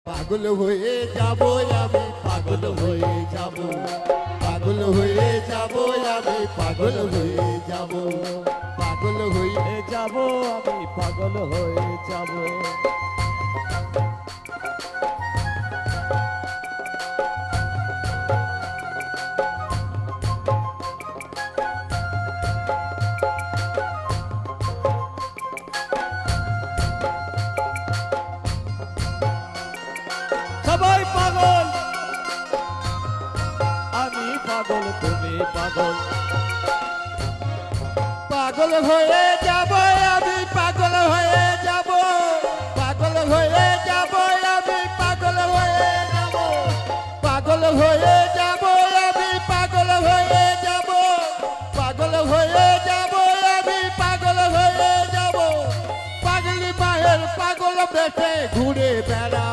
পাগল হয়ে যাব আমি, পাগল হয়ে যাব, পাগল হয়ে যাব আমি, পাগল হয়ে যাব, পাগল হয়ে যাব আমি, পাগল হয়ে যাব। সবাই পাগল, আমি পাগল, তুমি পাগল। পাগল হয়ে যাব আমি, পাগল হয়ে যাব, পাগল হয়ে যাব আমি, পাগল হয়ে যাব, পাগল হয়ে যাব আমি, পাগল হয়ে যাব, পাগল হয়ে যাব আমি, পাগল হয়ে যাব। পাগলি মায়ের পাগল বেশে ঘুরে বেড়া